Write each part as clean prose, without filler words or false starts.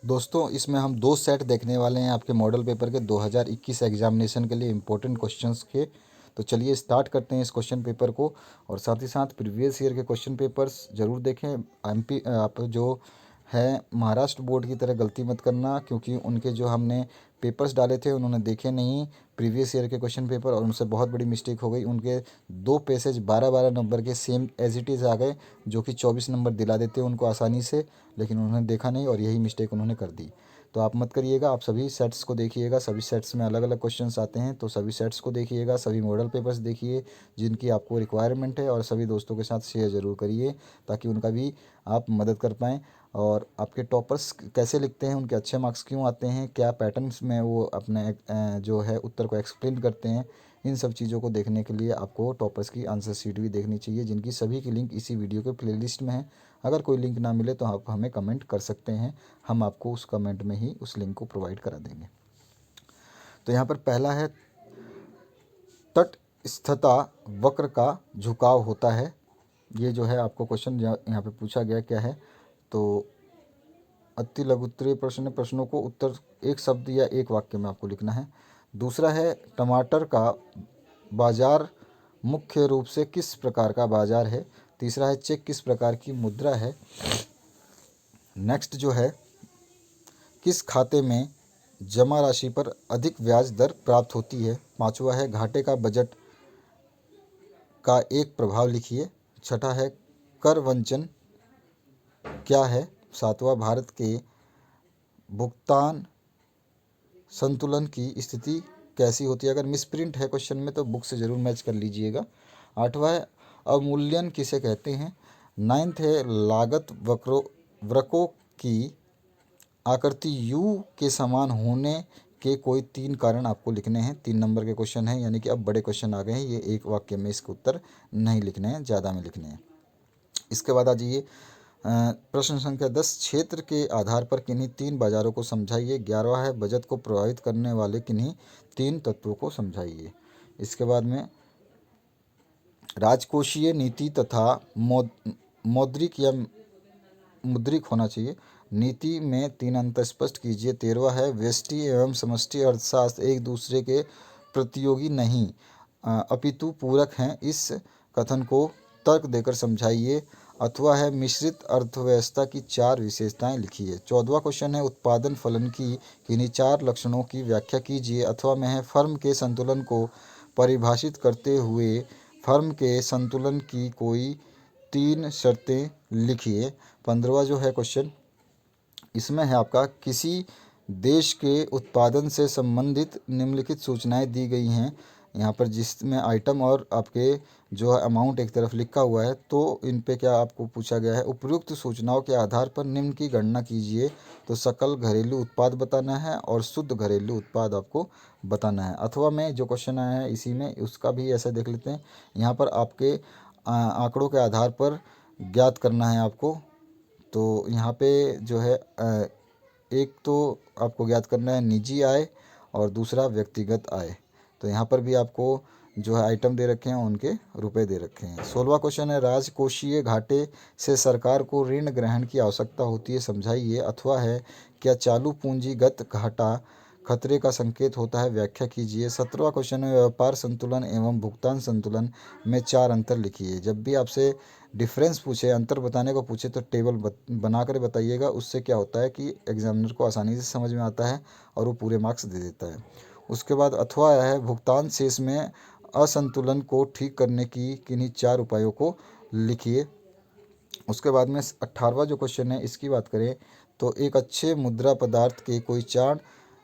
दोस्तों इसमें हम 2 सेट देखने वाले हैं आपके मॉडल पेपर के 2021 एग्जामिनेशन के लिए इम्पोर्टेंट क्वेश्चंस के। तो चलिए स्टार्ट करते हैं इस क्वेश्चन पेपर को, और साथ ही साथ प्रीवियस ईयर के क्वेश्चन पेपर्स ज़रूर देखें। एमपी आप जो है महाराष्ट्र बोर्ड की तरह गलती मत करना, क्योंकि उनके जो हमने पेपर्स डाले थे उन्होंने देखे नहीं प्रीवियस ईयर के क्वेश्चन पेपर, और उनसे बहुत बड़ी मिस्टेक हो गई। उनके 2 पैसेज 12-12 नंबर के सेम एज इट इज़ आ गए, जो कि 24 नंबर दिला देते उनको आसानी से, लेकिन उन्होंने देखा नहीं और यही मिस्टेक उन्होंने कर दी। तो आप मत करिएगा, आप सभी सेट्स को देखिएगा। सभी सेट्स में अलग अलग क्वेश्चंस आते हैं, तो सभी सेट्स को देखिएगा, सभी मॉडल पेपर्स देखिए जिनकी आपको रिक्वायरमेंट है, और सभी दोस्तों के साथ शेयर ज़रूर करिए ताकि उनका भी आप मदद कर पाएँ। और आपके टॉपर्स कैसे लिखते हैं, उनके अच्छे मार्क्स क्यों आते हैं, क्या पैटर्न्स में वो अपने जो है उत्तर को एक्सप्लेन करते हैं, इन सब चीज़ों को देखने के लिए आपको टॉपर्स की आंसर शीट भी देखनी चाहिए, जिनकी सभी की लिंक इसी वीडियो के प्लेलिस्ट में है। अगर कोई लिंक ना मिले तो आप हमें कमेंट कर सकते हैं, हम आपको उस कमेंट में ही उस लिंक को प्रोवाइड करा देंगे। तो यहाँ पर पहला है, तटस्थता वक्र का झुकाव होता है। ये जो है आपको क्वेश्चन यहाँ पे पूछा गया क्या है, तो अति लघुत्तरीय प्रश्न, प्रश्नों को उत्तर एक शब्द या एक वाक्य में आपको लिखना है। दूसरा है, टमाटर का बाजार मुख्य रूप से किस प्रकार का बाजार है। तीसरा है, चेक किस प्रकार की मुद्रा है। नेक्स्ट जो है, किस खाते में जमा राशि पर अधिक ब्याज दर प्राप्त होती है। पांचवा है, घाटे का बजट का एक प्रभाव लिखिए। छठा है, कर वंचन क्या है। सातवां, भारत के भुगतान संतुलन की स्थिति कैसी होती है। अगर मिसप्रिंट है क्वेश्चन में तो बुक से ज़रूर मैच कर लीजिएगा। आठवां है, अवमूल्यन किसे कहते हैं। नाइन्थ है, लागत वक्रों की आकृति यू के समान होने के कोई 3 कारण आपको लिखने हैं। 3 नंबर के क्वेश्चन हैं, यानी कि अब बड़े क्वेश्चन आ गए हैं, ये एक वाक्य में इसके उत्तर नहीं लिखने हैं, ज़्यादा में लिखने हैं। इसके बाद आ जाइए प्रश्न संख्या 10, क्षेत्र के आधार पर किन्हीं 3 बाजारों को समझाइए। 11वां है, बजट को प्रभावित करने वाले किन्हीं 3 तत्वों को समझाइए। इसके बाद में राजकोषीय नीति तथा मौद्रिक या मुद्रिक होना चाहिए। नीति में 3 अंतर स्पष्ट कीजिए। 13वां है, व्यष्टि एवं समष्टि अर्थशास्त्र एक दूसरे के प्रतियोगी नहीं अपितु पूरक हैं। इस कथन को तर्क देकर समझाइए। अथवा है, मिश्रित अर्थव्यवस्था की 4 विशेषताएं लिखिए। 14वां क्वेश्चन है, उत्पादन फलन की किन्हीं 4 लक्षणों की व्याख्या कीजिए। अथवा में है, फर्म के संतुलन को परिभाषित करते हुए फर्म के संतुलन की कोई 3 शर्तें लिखिए। 15वां जो है क्वेश्चन, इसमें है आपका, किसी देश के उत्पादन से संबंधित निम्नलिखित सूचनाएं दी गई हैं। यहाँ पर जिसमें आइटम और आपके जो है अमाउंट एक तरफ लिखा हुआ है, तो इन पे क्या आपको पूछा गया है, उपयुक्त सूचनाओं के आधार पर निम्न की गणना कीजिए। तो सकल घरेलू उत्पाद बताना है और शुद्ध घरेलू उत्पाद आपको बताना है। अथवा में जो क्वेश्चन आया है इसी में, उसका भी ऐसा देख लेते हैं। यहाँ पर आपके आंकड़ों के आधार पर ज्ञात करना है आपको। तो यहाँ पे जो है एक तो आपको ज्ञात करना है निजी आय और दूसरा व्यक्तिगत आय। तो यहाँ पर भी आपको जो है आइटम दे रखे हैं, उनके रुपए दे रखे हैं। 16वां क्वेश्चन है, राजकोषीय घाटे से सरकार को ऋण ग्रहण की आवश्यकता होती है, समझाइए। अथवा है, क्या चालू पूंजीगत घाटा खतरे का संकेत होता है, व्याख्या कीजिए। 17वां क्वेश्चन है, व्यापार संतुलन एवं भुगतान संतुलन में 4 अंतर लिखिए। जब भी आपसे डिफरेंस पूछे, अंतर बताने को पूछे, तो टेबल बना कर बताइएगा। उससे क्या होता है कि एग्जामिनर को आसानी से समझ में आता है और वो पूरे मार्क्स दे देता है। उसके बाद अथवा है, भुगतान शेष में असंतुलन को ठीक करने की किन्हीं 4 उपायों को लिखिए। उसके बाद में 18वां जो क्वेश्चन है, इसकी बात करें तो एक अच्छे मुद्रा पदार्थ के कोई 4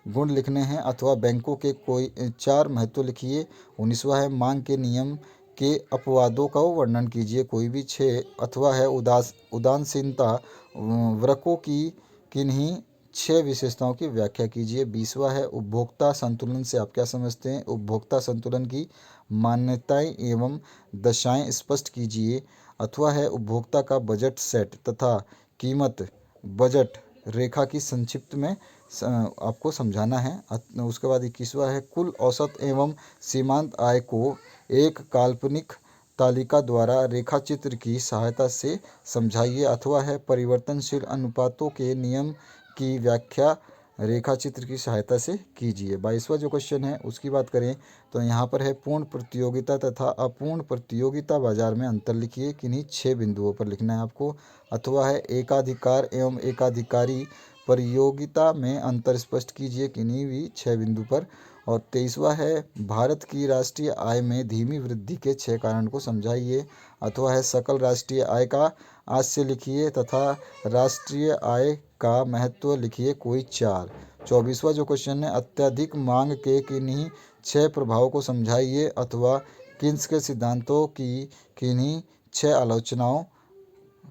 गुण लिखने हैं। अथवा बैंकों के कोई 4 महत्व लिखिए। 19वां है, मांग के नियम के अपवादों का वर्णन कीजिए, कोई भी 6। अथवा है, उदासीनता वृक्कों की किन्हीं 6 विशेषताओं की व्याख्या कीजिए। 20वां है, उपभोक्ता संतुलन से आप क्या समझते हैं, उपभोक्ता संतुलन की मान्यताएं एवं दशाएं स्पष्ट कीजिए। अथवा है, उपभोक्ता का बजट सेट तथा कीमत बजट रेखा की संक्षिप्त में आपको समझाना है। उसके बाद 21वां है, कुल औसत एवं सीमांत आय को एक काल्पनिक तालिका द्वारा रेखाचित्र की सहायता से समझाइए। अथवा है, परिवर्तनशील अनुपातों के नियम की व्याख्या रेखा चित्र की सहायता से कीजिए। 22वां जो क्वेश्चन है उसकी बात करें तो यहाँ पर है पूर्ण प्रतियोगिता तथा अपूर्ण प्रतियोगिता बाजार में अंतर लिखिए। किन्हीं 6 बिंदुओं पर लिखना है आपको। अथवा है एकाधिकार एवं एकाधिकारी प्रतियोगिता में अंतर स्पष्ट कीजिए, किन्हीं भी 6 बिंदु पर। और 23वां है भारत की राष्ट्रीय आय में धीमी वृद्धि के 6 कारण को समझाइए। अथवा है सकल राष्ट्रीय आय का आशय लिखिए तथा राष्ट्रीय आय का महत्व लिखिए कोई 4। 24वां जो क्वेश्चन है अत्यधिक मांग के किन्हीं 6 प्रभावों को समझाइए। अथवा किन्स के सिद्धांतों की किन्हीं 6 आलोचनाओं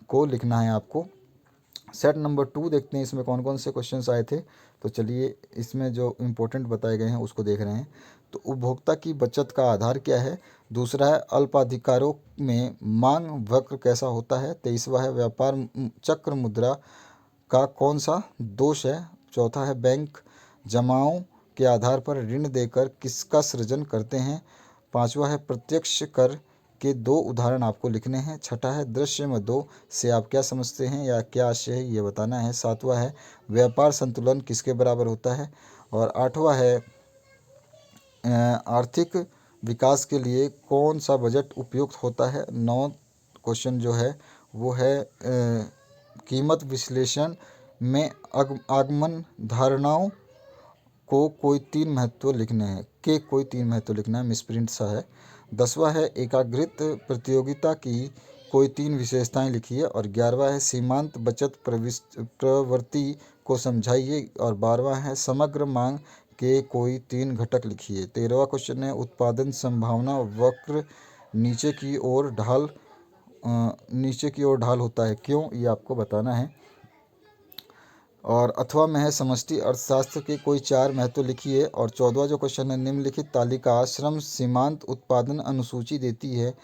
को लिखना है आपको। सेट नंबर 2 देखते हैं इसमें कौन कौन से क्वेश्चंस आए थे। तो चलिए इसमें जो इम्पोर्टेंट बताए गए हैं उसको देख रहे हैं। तो उपभोक्ता की बचत का आधार क्या है। दूसरा है अल्पाधिकारों में मांग वक्र कैसा होता है। 23वां है व्यापार चक्र मुद्रा का कौन सा दोष है। चौथा है बैंक जमाओं के आधार पर ऋण देकर किसका सृजन करते हैं। 5वां है प्रत्यक्ष कर के 2 उदाहरण आपको लिखने हैं। छठा है दृश्य मदों से आप क्या समझते हैं या क्या आशय है ये बताना है। 7वां है व्यापार संतुलन किसके बराबर होता है। और 8वां है आर्थिक विकास के लिए कौन सा बजट उपयुक्त होता है। 9 क्वेश्चन जो है वो है कीमत विश्लेषण में आगमन धारणाओं को कोई 3 महत्व लिखने हैं के कोई 3 महत्व लिखना है, मिसप्रिंट सा है। 10वां है एकाग्रित प्रतियोगिता की कोई 3 विशेषताएं लिखिए। और 11वां है सीमांत बचत प्रवृत्ति को समझाइए। और 12वां है समग्र मांग के कोई 3 घटक लिखिए। 13वां क्वेश्चन है उत्पादन संभावना वक्र नीचे की ओर ढाल होता है क्यों, ये आपको बताना है। और अथवा में है समष्टि अर्थशास्त्र के कोई 4 महत्व लिखिए। और 14वां जो क्वेश्चन है निम्नलिखित तालिका श्रम सीमांत उत्पादन अनुसूची देती है।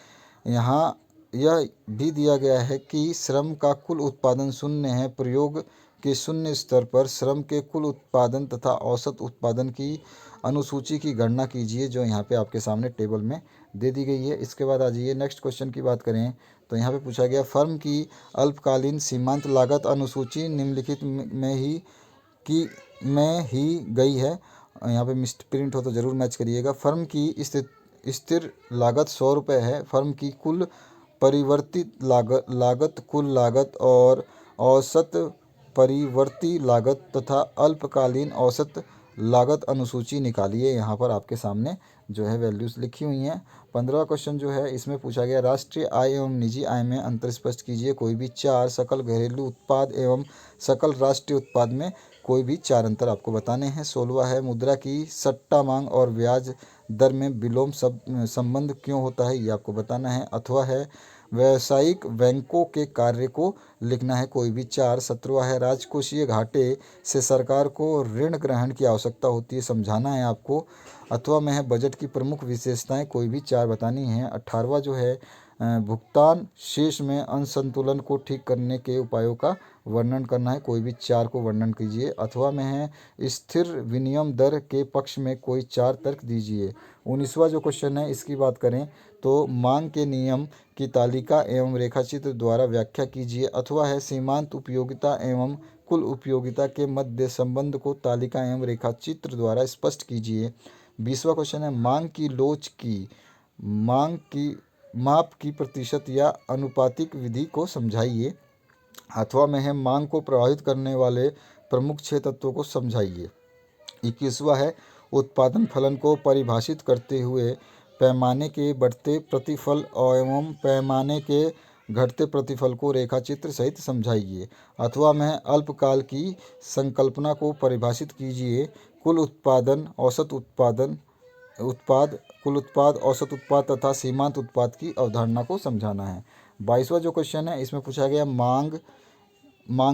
यहाँ यह भी दिया गया है कि श्रम का कुल उत्पादन शून्य है। प्रयोग के शून्य स्तर पर श्रम के कुल उत्पादन तथा औसत उत्पादन की अनुसूची की गणना कीजिए, जो यहाँ पे आपके सामने टेबल में दे दी गई है। इसके बाद आ जाइए नेक्स्ट क्वेश्चन की बात करें तो यहाँ पे पूछा गया फर्म की अल्पकालीन सीमांत लागत अनुसूची निम्नलिखित में ही गई है। यहाँ पे मिस्ड प्रिंट हो तो ज़रूर मैच करिएगा। फर्म की स्थिर लागत 100 रुपये है। फर्म की कुल परिवर्तित लागत कुल लागत और औसत परिवर्ती लागत तथा अल्पकालीन औसत लागत अनुसूची निकालिए। यहाँ पर आपके सामने जो है वैल्यूज़ लिखी हुई हैं। 15वां क्वेश्चन जो है इसमें पूछा गया राष्ट्रीय आय एवं निजी आय में अंतर स्पष्ट कीजिए कोई भी 4। सकल घरेलू उत्पाद एवं सकल राष्ट्रीय उत्पाद में कोई भी 4 अंतर आपको बताने हैं। 16वां है मुद्रा की सट्टा मांग और ब्याज दर में विलोम संबंध क्यों होता है, ये आपको बताना है। अथवा है व्यावसायिक बैंकों के कार्य को लिखना है कोई भी 4। 17वां है राजकोषीय घाटे से सरकार को ऋण ग्रहण की आवश्यकता होती है, समझाना है आपको। अथवा में है बजट की प्रमुख विशेषताएं कोई भी 4 बतानी है। 18वां जो है भुगतान शेष में असंतुलन को ठीक करने के उपायों का वर्णन करना है, कोई भी 4 को वर्णन कीजिए। अथवा में है स्थिर विनिमय दर के पक्ष में कोई 4 तर्क दीजिए। 19वां जो क्वेश्चन है इसकी बात करें तो मांग के नियम की तालिका एवं रेखाचित्र द्वारा व्याख्या कीजिए। अथवा है सीमांत उपयोगिता एवं कुल उपयोगिता के मध्य संबंध को तालिका एवं रेखाचित्र द्वारा स्पष्ट कीजिए। 20वां क्वेश्चन है मांग की लोच की माप की प्रतिशत या अनुपातिक विधि को समझाइए। अथवा में है मांग को प्रभावित करने वाले प्रमुख 6 तत्वों को समझाइए। 21वां है उत्पादन फलन को परिभाषित करते हुए पैमाने के बढ़ते प्रतिफल एवं पैमाने के घटते प्रतिफल को रेखाचित्र सहित समझाइए। अथवा में अल्पकाल की संकल्पना को परिभाषित कीजिए। कुल उत्पादन औसत उत्पाद तथा सीमांत उत्पाद की अवधारणा को समझाना है। 22वां जो क्वेश्चन है इसमें पूछा गया मांग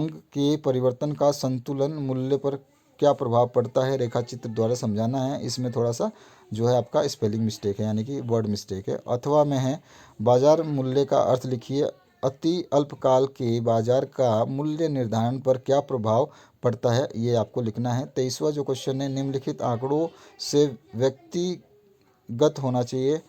के परिवर्तन का संतुलन मूल्य पर क्या प्रभाव पड़ता है, रेखाचित्र द्वारा समझाना है। इसमें थोड़ा सा जो है आपका स्पेलिंग मिस्टेक है, यानी कि वर्ड मिस्टेक है। अथवा में है बाजार मूल्य का अर्थ लिखिए। अति अल्पकाल के बाजार का मूल्य निर्धारण पर क्या प्रभाव पड़ता है, ये आपको लिखना है। 23वां जो क्वेश्चन है निम्नलिखित आंकड़ों से व्यक्तिगत होना चाहिए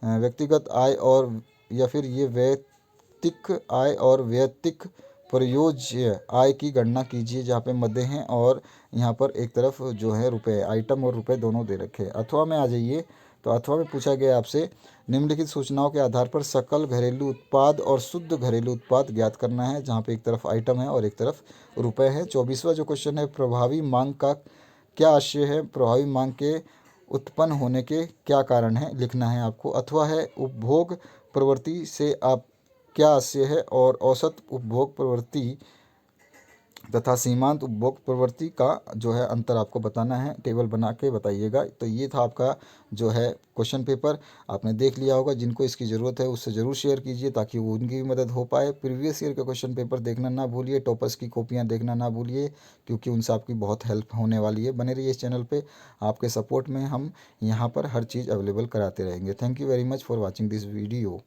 व्यक्तिगत आय और या फिर ये वैयक्तिक आय और वैयक्तिक प्रयोज्य आय की गणना कीजिए, जहाँ पे मध्य हैं और यहाँ पर एक तरफ जो है रुपए, आइटम और रुपए दोनों दे रखे हैं। अथवा में आ जाइए, तो अथवा में पूछा गया आपसे निम्नलिखित सूचनाओं के आधार पर सकल घरेलू उत्पाद और शुद्ध घरेलू उत्पाद ज्ञात करना है, जहाँ पे एक तरफ आइटम है और एक तरफ रुपए है। 24वां जो क्वेश्चन है, प्रभावी मांग का क्या आशय है, प्रभावी मांग के उत्पन्न होने के क्या कारण है लिखना है आपको। अथवा है उपभोग प्रवृत्ति से आप क्या आशय है, और औसत उपभोग प्रवृत्ति तथा सीमांत उपभोग प्रवृत्ति का जो है अंतर आपको बताना है, टेबल बना के बताइएगा। तो ये था आपका जो है क्वेश्चन पेपर, आपने देख लिया होगा। जिनको इसकी ज़रूरत है उससे ज़रूर शेयर कीजिए ताकि वो उनकी भी मदद हो पाए। प्रीवियस ईयर के क्वेश्चन पेपर देखना ना भूलिए, टॉपर्स की कॉपियाँ देखना ना भूलिए, क्योंकि उनसे आपकी बहुत हेल्प होने वाली है। बने रहिए इस चैनल पर, आपके सपोर्ट में हम यहाँ पर हर चीज़ अवेलेबल कराते रहेंगे। Thank you very much for watching this video.